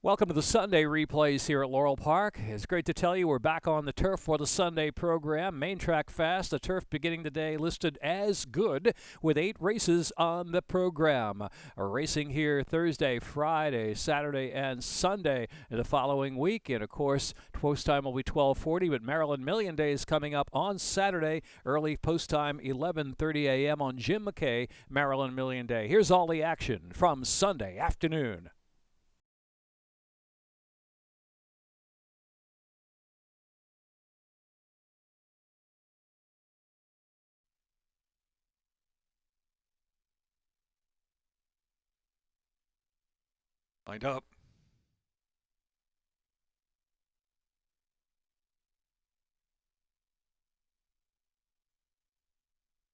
Welcome to the Sunday replays here at Laurel Park. It's great to tell you we're back on the turf for the Sunday program. Main track fast, the turf beginning today listed as good with 8 races on the program. Racing here Thursday, Friday, Saturday, and Sunday the following week. And of course, post time will be 12:40, but Maryland Million Day is coming up on Saturday, early post time 11:30 a.m. on Jim McKay, Maryland Million Day. Here's all the action from Sunday afternoon. Lined up.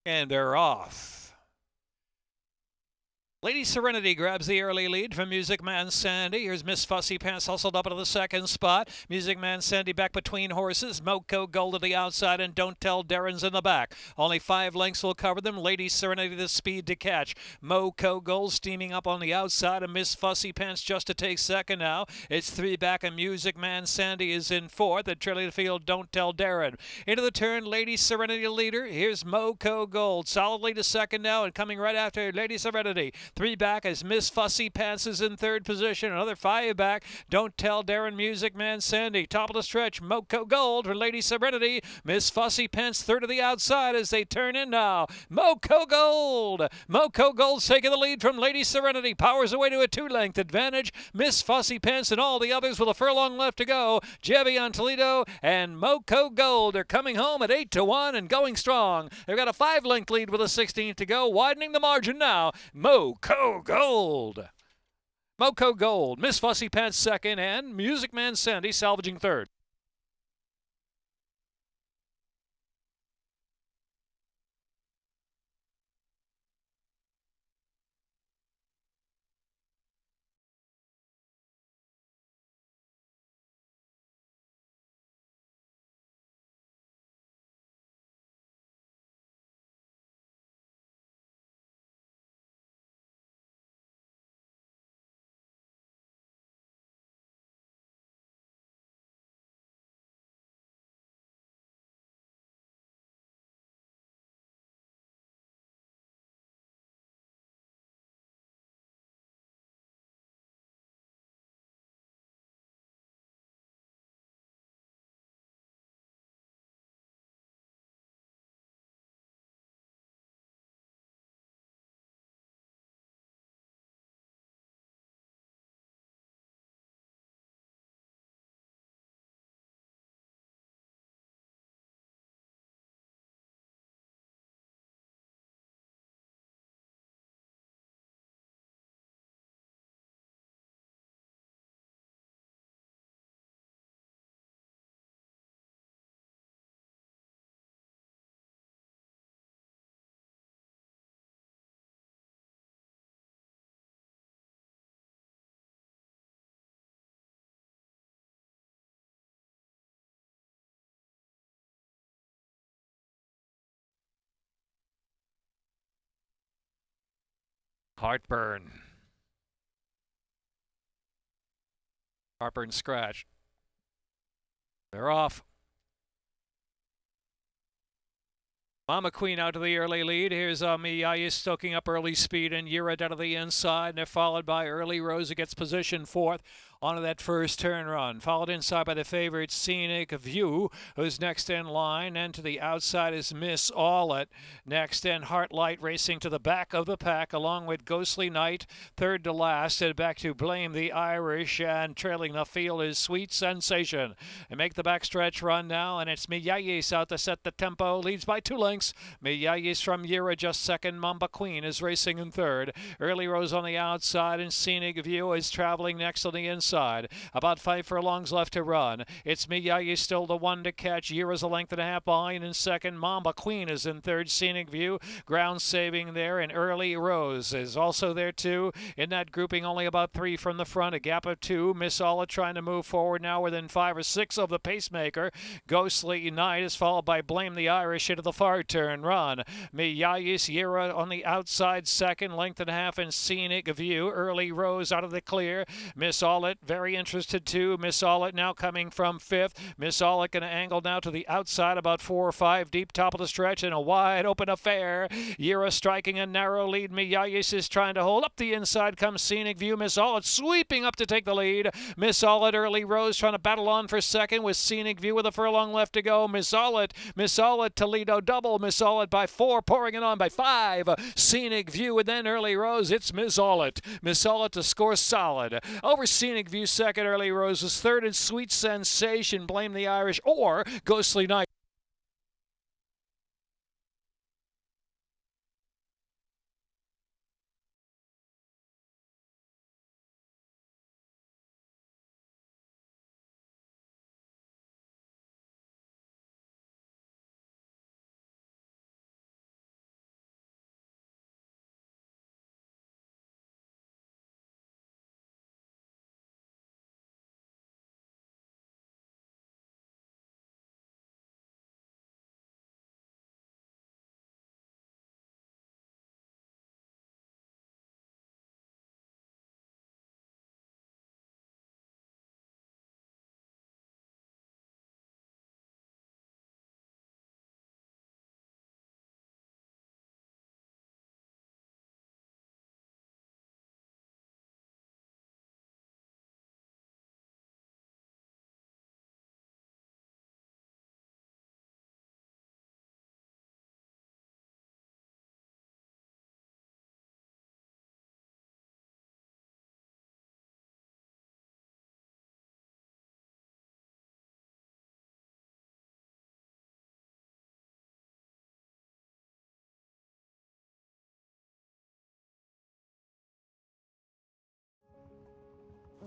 And they're off. Lady Serenity grabs the early lead from Music Man Sandy. Here's Miss Fussy Pants hustled up into the second spot. Music Man Sandy back between horses. Moco Gold to the outside and Don't Tell Darren's in the back. Only 5 lengths will cover them. Lady Serenity the speed to catch. Moco Gold steaming up on the outside and Miss Fussy Pants just to take second now. It's 3 back and Music Man Sandy is in fourth. At trailing the field, Don't Tell Darren. Into the turn, Lady Serenity leader. Here's Moco Gold solidly to second now and coming right after Lady Serenity. 3 back as Miss Fussy Pants is in third position. Another 5 back. Don't Tell Darren, Music Man Sandy. Top of the stretch, Moco Gold for Lady Serenity. Miss Fussy Pants third to the outside as they turn in now. Moco Gold. Moco Gold's taking the lead from Lady Serenity. Powers away to a 2-length advantage. Miss Fussy Pants and all the others with a furlong left to go. Jevion Toledo and Moco Gold are coming home at 8-1 and going strong. They've got a 5-length lead with a 16th to go. Widening the margin now. Moco Gold. Moco Gold, Miss Fussy Pants second, and Music Man Sandy salvaging third. Heartburn. Heartburn scratch. They're off. Mama Queen out to the early lead. Here's Miyagi stoking up early speed and Yura down to the inside. And they're followed by Early Rose who gets position fourth onto that first turn run. Followed inside by the favorite Scenic View, who's next in line. And to the outside is Miss All It. Next in Heartlight racing to the back of the pack along with Ghostly Night, third to last. And back to Blame the Irish. And trailing the field is Sweet Sensation. And make the backstretch run now. And it's Miyagi out to set the tempo. Leads by 2 lengths. Miyagi's from Yura just second. Mamba Queen is racing in third. Early Rose on the outside and Scenic View is traveling next on the inside. About 5 furlongs left to run. It's Miyagi still the one to catch. Yura's a length and a half behind in second. Mamba Queen is in third. Scenic View ground saving there, and Early Rose is also there too. In that grouping, only about 3 from the front, a gap of 2. Miss Alla trying to move forward now within 5 or 6 of the pacemaker. Ghostly Night is followed by Blame the Irish into the far turn run. Miyagi's Yura on the outside second, length and a half in Scenic View. Early Rose out of the clear. Miss All It very interested too. Miss Olet now coming from 5th. Miss Olet going to angle now to the outside, about 4 or 5 deep, top of the stretch, and a wide open affair. Yira striking a narrow lead. Miyayis is trying to hold up the inside. Comes Scenic View. Miss Olet sweeping up to take the lead. Miss Olet, Early Rose trying to battle on for second with Scenic View with a furlong left to go. Miss Olet, Toledo double. Miss Olet by 4, pouring it on by 5. Scenic View and then Early Rose. It's Miss Olet. Miss Olet to score solid. Over Scenic View second. Early Rose was third, and Sweet Sensation, Blame the Irish, or Ghostly Night.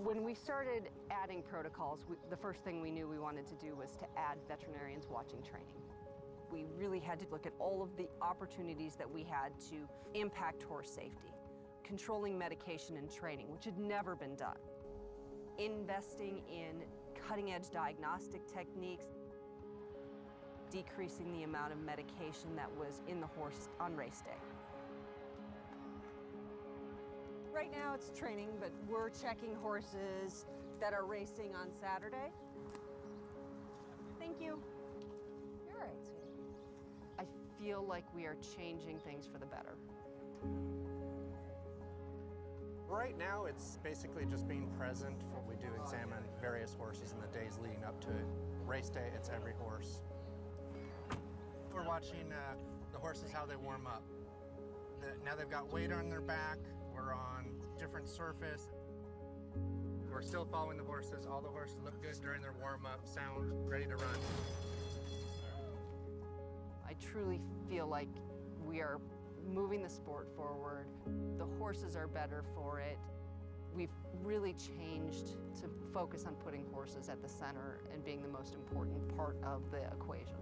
When we started adding protocols, the first thing we knew we wanted to do was to add veterinarians watching training. We really had to look at all of the opportunities that we had to impact horse safety, controlling medication and training, which had never been done, investing in cutting-edge diagnostic techniques, decreasing the amount of medication that was in the horse on race day. Right now it's training, but we're checking horses that are racing on Saturday. Thank you. You're all right, sweetie. I feel like we are changing things for the better. Right now it's basically just being present. We do examine various horses in the days leading up to it. Race day, it's every horse. We're watching the horses, how they warm up. Now they've got weight on their back. We're on different surface. We're still following the horses. All the horses look good during their warm-up, sound ready to run. I truly feel like we are moving the sport forward. The horses are better for it. We've really changed to focus on putting horses at the center and being the most important part of the equation.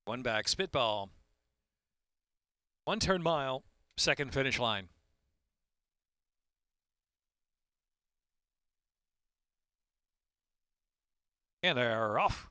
One back, Spitball. 1 turn mile, second finish line. And they're off.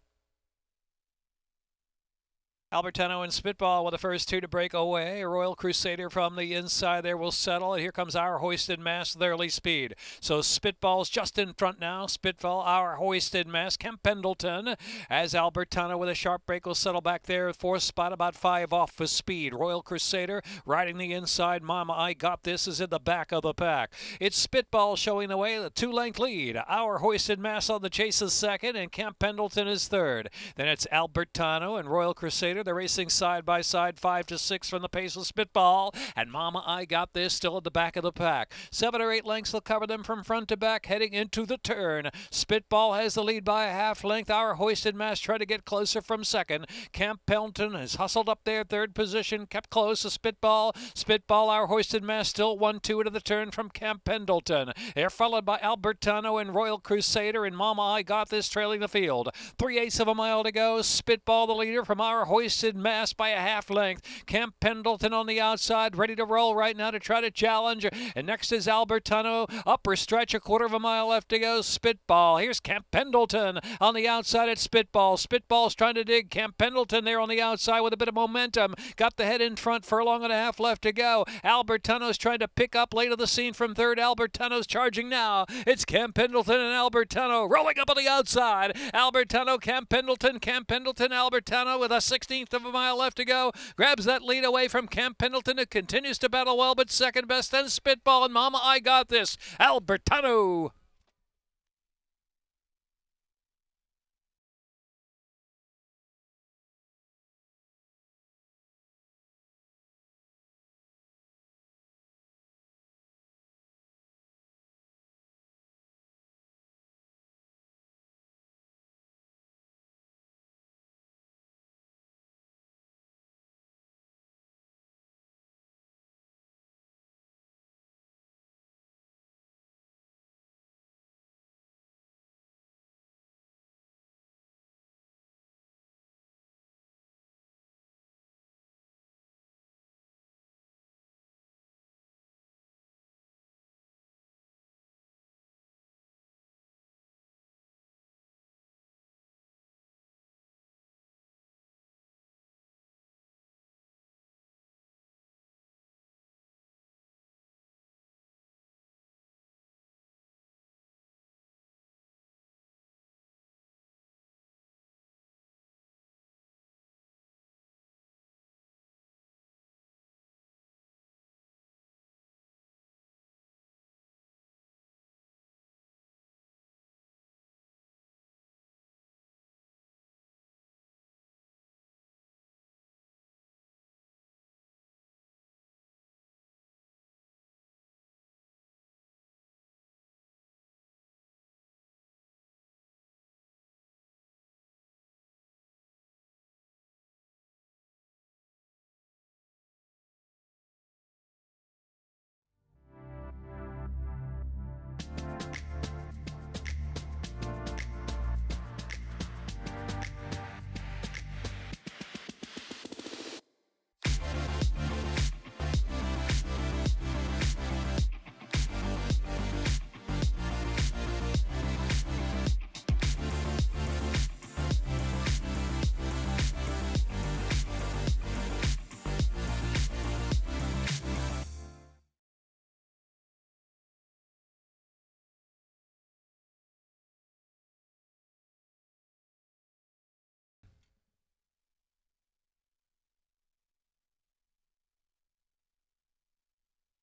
Albertano and Spitball with the first 2 to break away. Royal Crusader from the inside there will settle. And here comes Our Hoisted Mass with early speed. So Spitball's just in front now. Spitball, Our Hoisted Mass. Kemp Pendleton as Albertano with a sharp break will settle back there. 4th spot, about 5 off for speed. Royal Crusader riding the inside. Mama, I Got This is in the back of the pack. It's Spitball showing the way, the 2-length lead. Our Hoisted Mass on the chase is second, and Kemp Pendleton is third. Then it's Albertano and Royal Crusader. They're racing side by side, 5 to 6 from the pace of Spitball. And Mama, I Got This still at the back of the pack. 7 or 8 lengths will cover them from front to back heading into the turn. Spitball has the lead by a half length. Our Hoisted Mass try to get closer from second. Kemp Pendleton has hustled up there, third position, kept close to Spitball. Spitball, Our Hoisted Mass still 1-2 into the turn from Kemp Pendleton. They're followed by Albertano and Royal Crusader, and Mama, I Got This trailing the field. 3/8 of a mile to go. Spitball the leader from Our Hoisted hoisted mass by a half length. Camp Pendleton on the outside, ready to roll right now to try to challenge. And next is Albertano. Upper stretch, a quarter of a mile left to go. Spitball. Here's Camp Pendleton on the outside at Spitball. Spitball's trying to dig. Camp Pendleton there on the outside with a bit of momentum. Got the head in front, furlong and a half left to go. Albertano's trying to pick up late of the scene from third. Albertano's charging now. It's Camp Pendleton and Albertano rolling up on the outside. Albertano, Camp Pendleton, Albertano with a 16th of a mile left to go. Grabs that lead away from Camp Pendleton, who continues to battle well, but second best, then Spitball and Mama, I Got This, Albertano.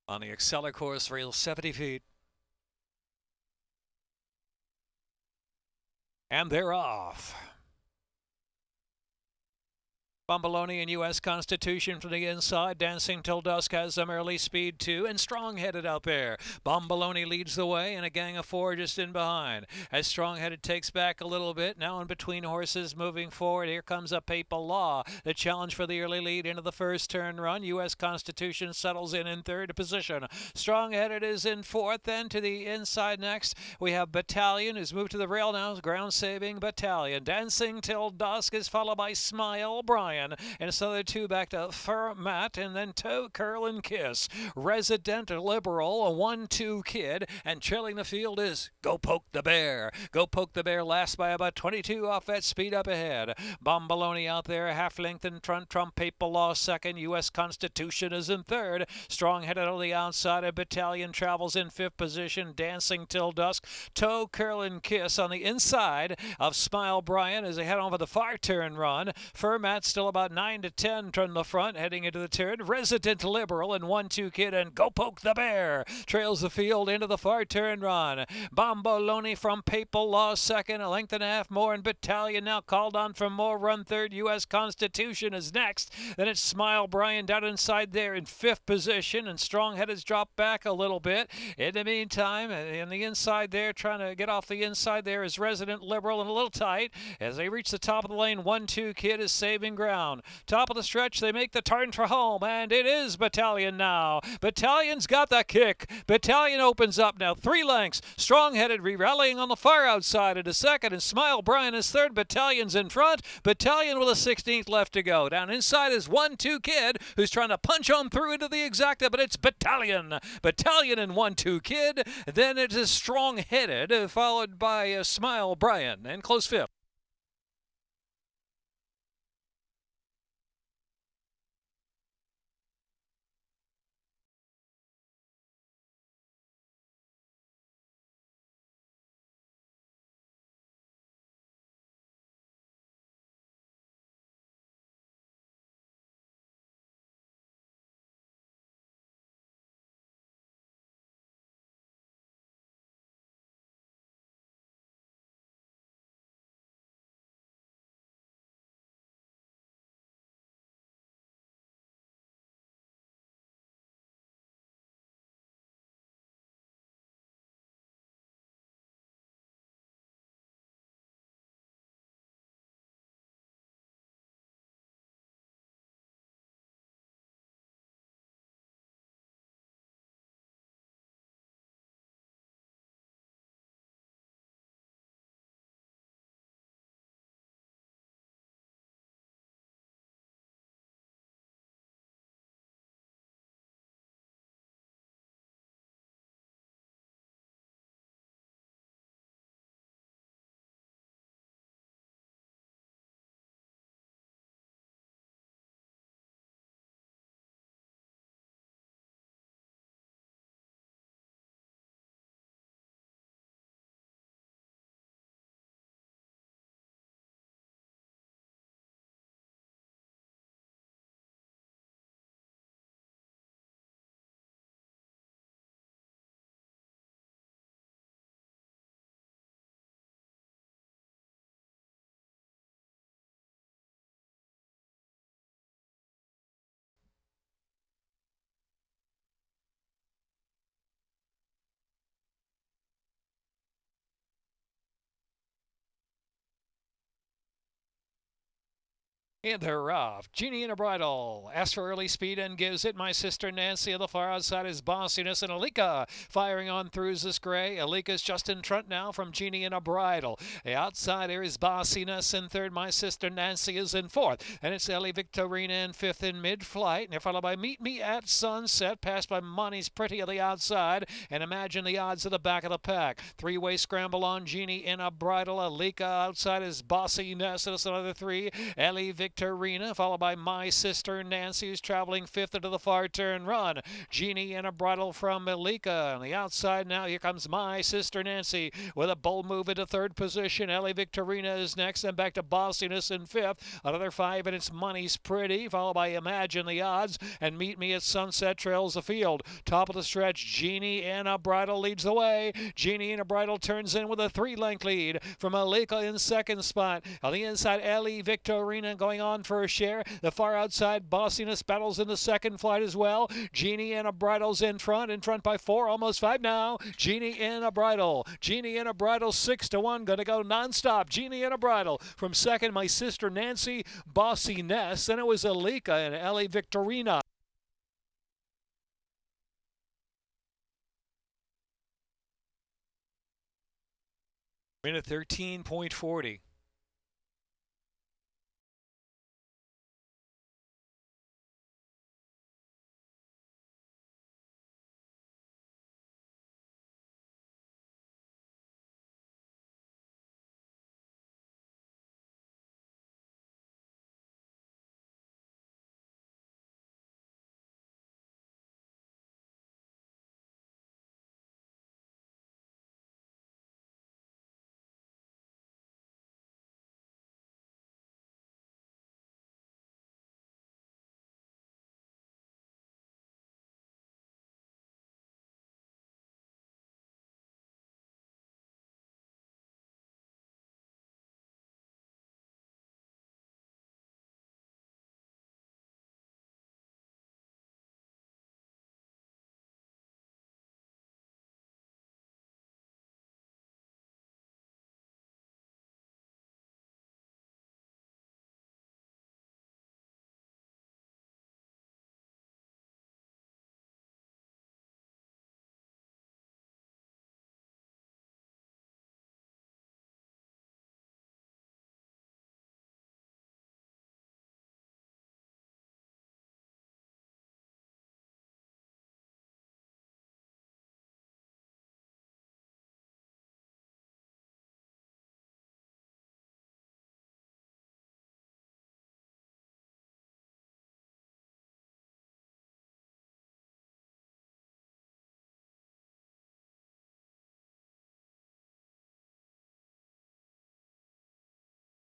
On the Acceler course rail, 70 feet. And they're off. Bomboloni and U.S. Constitution from the inside. Dancing Till Dusk has some early speed too, and Strong-Headed out there. Bomboloni leads the way, and a gang of four just in behind. As Strong-Headed takes back a little bit, now in between horses moving forward. Here comes a Papal Law. The challenge for the early lead into the first turn run. U.S. Constitution settles in third position. Strong-Headed is in fourth. Then to the inside next, we have Battalion, who's moved to the rail now. Ground-saving Battalion. Dancing Till Dusk is followed by Smile Brian. And so the two back to Fermat, and then Toe Curl and Kiss. Resident Liberal, a 1-2 kid, and trailing the field is Go Poke the Bear. Go Poke the Bear last by about 22 off that speed up ahead. Bomboloni out there, half length in front. Trump Papal Law second. U.S. Constitution is in third. Strong-Headed on the outside. A Battalion travels in fifth position. Dancing Till Dusk. Toe Curl and Kiss on the inside of Smile Brian as they head on for the far turn run. Fermat still about 9 to 10 from the front, heading into the turn. Resident Liberal and 1-2 kid and Go Poke the Bear trails the field into the far turn run. Bomboloni from Papal Law second, a length and a half more, and Battalion now called on for more. Run third. U.S. Constitution is next. Then it's Smile Brian down inside there in fifth position, and Strong-Head has dropped back a little bit. In the meantime, in the inside there, trying to get off the inside there is Resident Liberal and a little tight. As they reach the top of the lane, 1-2 kid is saving ground. ground. Top of the stretch, they make the turn for home, and it is Battalion now. Battalion's got the kick. Battalion opens up now 3 lengths. Strong-headed rallying on the far outside into second, and Smile Bryan is third. Battalion's in front. Battalion with a 16th left to go. Down inside is 1-2 Kid, who's trying to punch on through into the exacta, but it's Battalion. Battalion and 1-2 Kid. Then it is Strong-headed, followed by Smile Bryan, and close fifth. And they're off. Genie in a Bridle asks for early speed and gives it. My Sister Nancy on the far outside is Bossiness, and Alika firing on through this gray. Alika's just in front now from Genie in a Bridle. The outside here is Bossiness in third. My Sister Nancy is in fourth. And it's Ellie Victorina in fifth in mid-flight. And they're followed by Meet Me at Sunset, passed by Monty's Pretty at the outside. And Imagine the Odds at the back of the pack. Three-way scramble on Genie in a Bridle. Alika outside is Bossiness. And it's another 3. Ellie Victorina, followed by My Sister Nancy, who's traveling fifth into the far turn run. Genie in a Bridle from Alika. On the outside now, here comes My Sister Nancy with a bold move into third position. Ellie Victorina is next, and back to Bossiness in fifth. Another 5, and it's Money's Pretty, followed by Imagine the Odds, and Meet Me at Sunset trails the field. Top of the stretch, Genie in a Bridle leads the way. Genie in a Bridle turns in with a 3-length lead from Alika in second spot. On the inside, Ellie Victorina going on for a share. The far outside, Bossiness battles in the second flight as well. Genie in a Bridle's in front by 4, almost 5 now. Genie in a Bridle. Genie in a Bridle 6-1, going to go nonstop. Genie in a Bridle from second, My Sister Nancy, Bossiness. Then it was Alika and Ellie Victorina. Minute 13.40.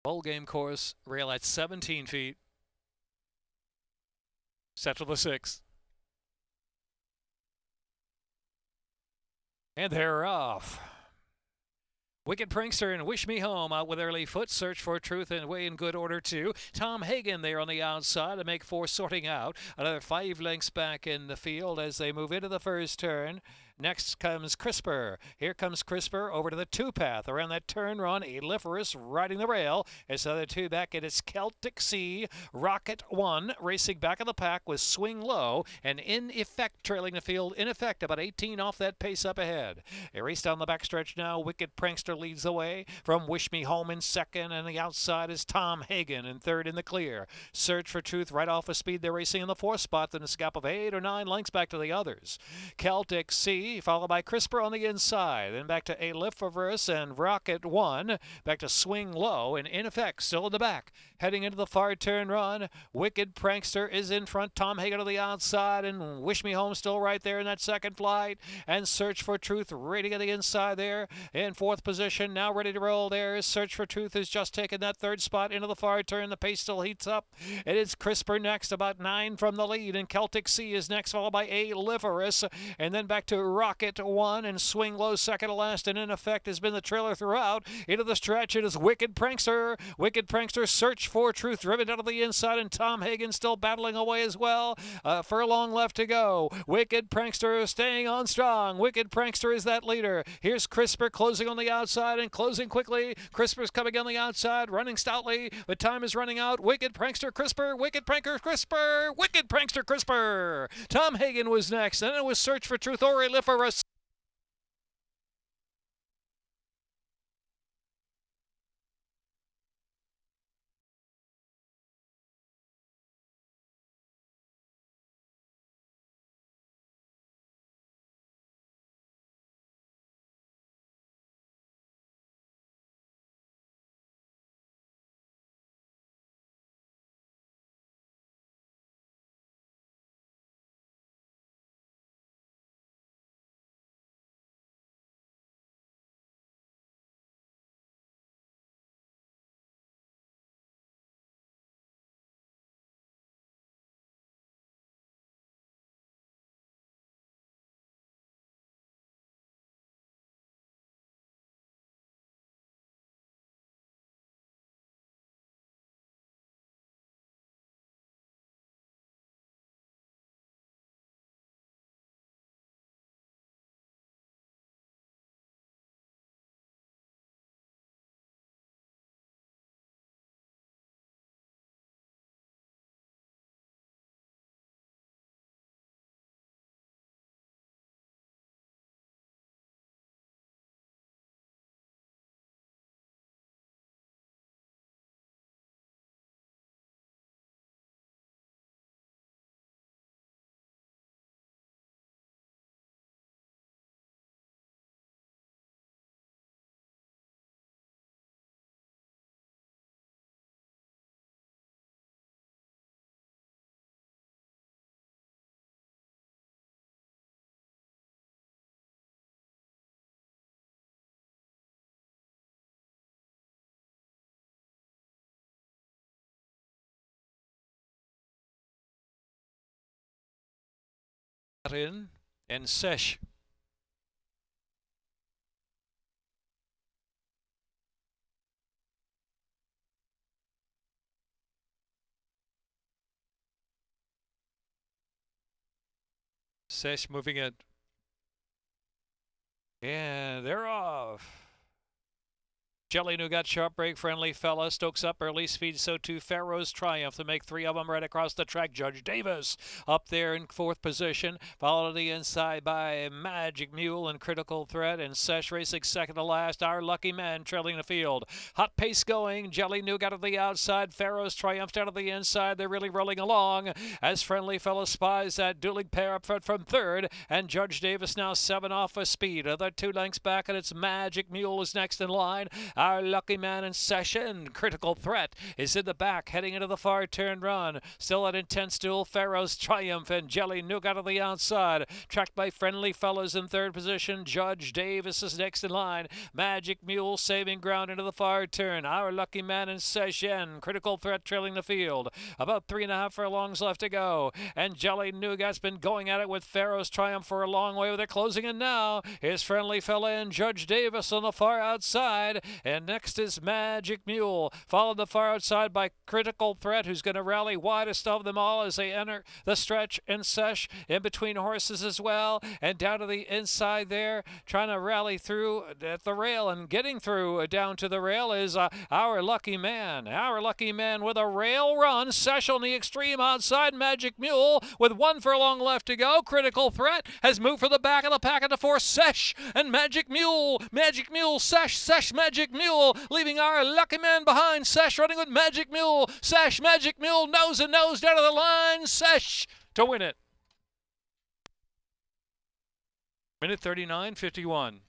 Bowl game course, rail at 17 feet. Set to the 6th. And they're off. Wicked Prankster and Wish Me Home out with early foot. Search for Truth and Way in good order too. Tom Hagen there on the outside to make 4 sorting out. Another 5 lengths back in the field as they move into the first turn. Next comes Crisper. Here comes Crisper over to the 2-path. Around that turn run, Eliferous riding the rail. As the other 2 back, it is Celtic Sea, Rocket 1 racing back of the pack with Swing Low and In Effect trailing the field. In Effect about 18 off that pace up ahead. A race down the backstretch now. Wicked Prankster leads the way from Wish Me Home in second, and the outside is Tom Hagen in third in the clear. Search for Truth right off of speed. They're racing in the 4th spot, then a gap of 8 or 9 lengths back to the others. Celtic Sea followed by Crisper on the inside. Then back to Eliferous and Rocket 1. Back to Swing Low and In Effect still in the back. Heading into the far turn run. Wicked Prankster is in front. Tom Hagen to the outside and Wish Me Home still right there in that second flight. And Search for Truth rating at the inside there in 4th position. Now ready to roll there. Search for Truth has just taken that 3rd spot into the far turn. The pace still heats up. It is Crisper next, about 9 from the lead. And Celtic Sea is next, followed by Eliferous. And then back to Rocket 1 and Swing Low second to last, and In Effect has been the trailer throughout. Into the stretch it is Wicked Prankster. Wicked Prankster, Search for Truth driven out of the inside, and Tom Hagen still battling away as well. Furlong left to go. Wicked Prankster staying on strong. Wicked Prankster is that leader. Here's Crisper closing on the outside and closing quickly. Crisper's coming on the outside, running stoutly, but time is running out. Wicked Prankster, Crisper, Wicked Prankster, Crisper, Wicked Prankster, Crisper. Tom Hagen was next, then it was Search for Truth or Eliferous. In and Sesh. Sesh moving it. And they're off. Jelly Nougat, Sharp Break, Friendly Fella, Stokes up, early speed, so too Pharaoh's Triumph to make 3 of them right across the track. Judge Davis up there in 4th position, followed to the inside by Magic Mule and Critical Threat, and Sesh racing second to last. Our Lucky Man trailing the field. Hot pace going, Jelly Nougat to the outside, Pharaoh's Triumph down to the inside. They're really rolling along as Friendly Fella spies that dueling pair up front from 3rd, and Judge Davis now 7 off a speed. Other 2 lengths back, and it's Magic Mule is next in line. Our Lucky Man in session. Critical Threat is in the back, heading into the far turn run. Still an intense duel. Pharaoh's Triumph and Jelly Nougat on the outside. Tracked by Friendly Fellas in third position. Judge Davis is next in line. Magic Mule saving ground into the far turn. Our Lucky Man in session. Critical Threat trailing the field. About 3.5 furlongs left to go. And Jelly Nougat's been going at it with Pharaoh's Triumph for a long way. They're closing in now. Is Friendly Fella and Judge Davis on the far outside. And next is Magic Mule. Followed the far outside by Critical Threat, who's going to rally widest of them all as they enter the stretch and sesh in between horses as well. And down to the inside there, trying to rally through at the rail and getting through down to the rail is Our Lucky Man. Our Lucky Man with a rail run. Sesh on the extreme outside. Magic Mule with 1 furlong left to go. Critical Threat has moved for the back of the pack at the 4. Sesh and Magic Mule. Magic Mule, Sesh, Sesh, Magic Mule, leaving Our Lucky Man behind. Sesh running with Magic Mule. Sesh, Magic Mule, nose and nose down to the line. Sesh to win it. Minute 39:51.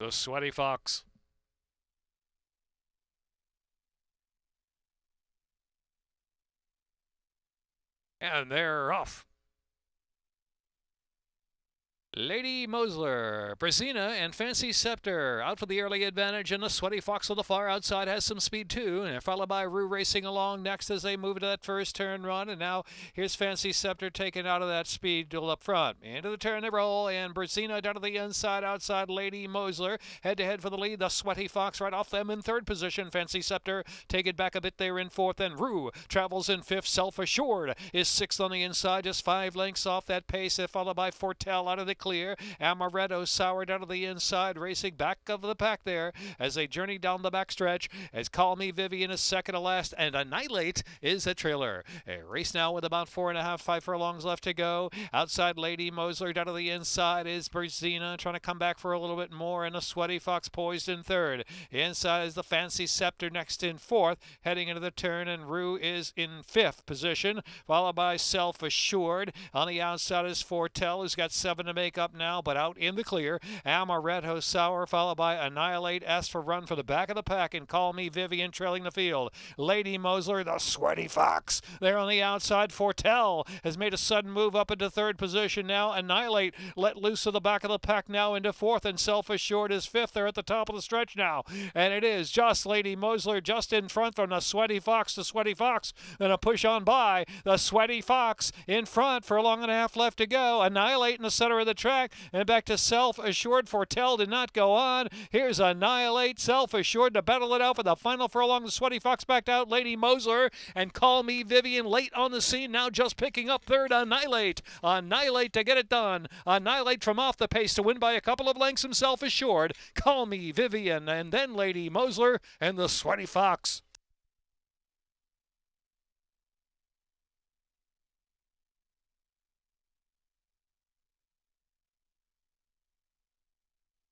The Sweaty Fox. And they're off. Lady Mosler, Brazina, and Fancy Scepter out for the early advantage, and the Sweaty Fox on the far outside has some speed too, and followed by Rue racing along next as they move to that first turn run. And now here's Fancy Scepter taken out of that speed duel up front. Into the turn they roll, and Brazina down to the inside outside Lady Mosler. Head to head for the lead, the Sweaty Fox right off them in third position. Fancy Scepter take it back a bit there in fourth, and Rue travels in fifth. Self Assured is sixth on the inside, just 5 lengths off that pace, followed by Fortel out of the clear. Amaretto Sour down to the inside, racing back of the pack there as they journey down the backstretch. As Call Me Vivian is second to last, and Annihilate is the trailer. A race now with about 4.5, 5 furlongs left to go. Outside Lady Mosler down to the inside is Brazina trying to come back for a little bit more, and the Sweaty Fox poised in third. Inside is the Fancy Scepter next in fourth, heading into the turn, and Rue is in fifth position, followed by Self Assured. On the outside is Fortel, who's got 7 to make up now, but out in the clear. Amaretto Sour, followed by Annihilate, S for run for the back of the pack, and Call Me Vivian trailing the field. Lady Mosler, the Sweaty Fox, there on the outside. Fortel has made a sudden move up into third position now. Annihilate let loose of the back of the pack now into fourth, and Self Assured is fifth. They're at the top of the stretch now, and it is just Lady Mosler just in front from the Sweaty Fox. The Sweaty Fox gonna push on by the Sweaty Fox in front for a long and a half left to go. Annihilate in the center of the track, and back to Self Assured. Fortel did not go on. Here's Annihilate, Self Assured to battle it out for the final furlong. The Sweaty Fox backed out. Lady Mosler and Call Me Vivian late on the scene, now just picking up third. Annihilate to get it done. Annihilate from off the pace to win by a couple of lengths, and Self Assured, Call Me Vivian, and then Lady Mosler and the Sweaty Fox.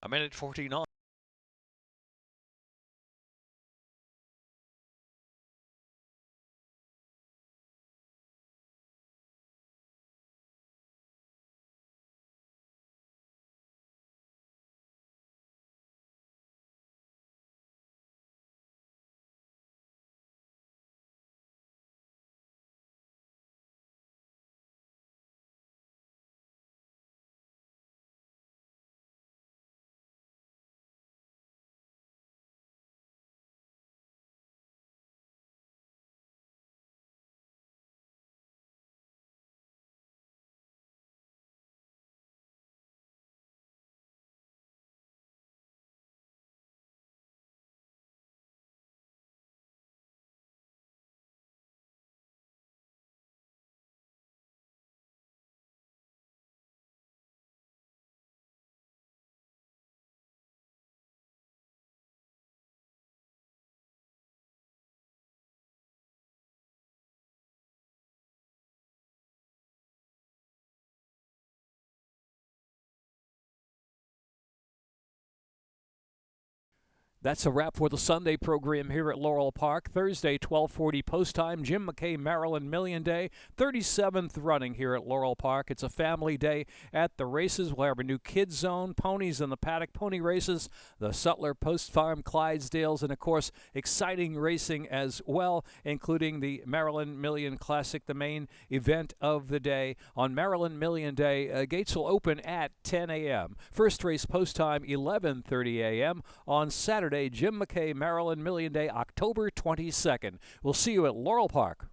A minute 49. That's a wrap for the Sunday program here at Laurel Park. Thursday, 12:40 post time. Jim McKay Maryland Million Day, 37th running here at Laurel Park. It's a family day at the races. We'll have a new kids zone, ponies in the paddock pony races, the Sutler Post Farm Clydesdales, and of course, exciting racing as well, including the Maryland Million Classic, the main event of the day. On Maryland Million Day, gates will open at 10 a.m. First race post time, 11:30 a.m. on Saturday, Jim McKay Maryland Million Day, October 22nd. We'll see you at Laurel Park.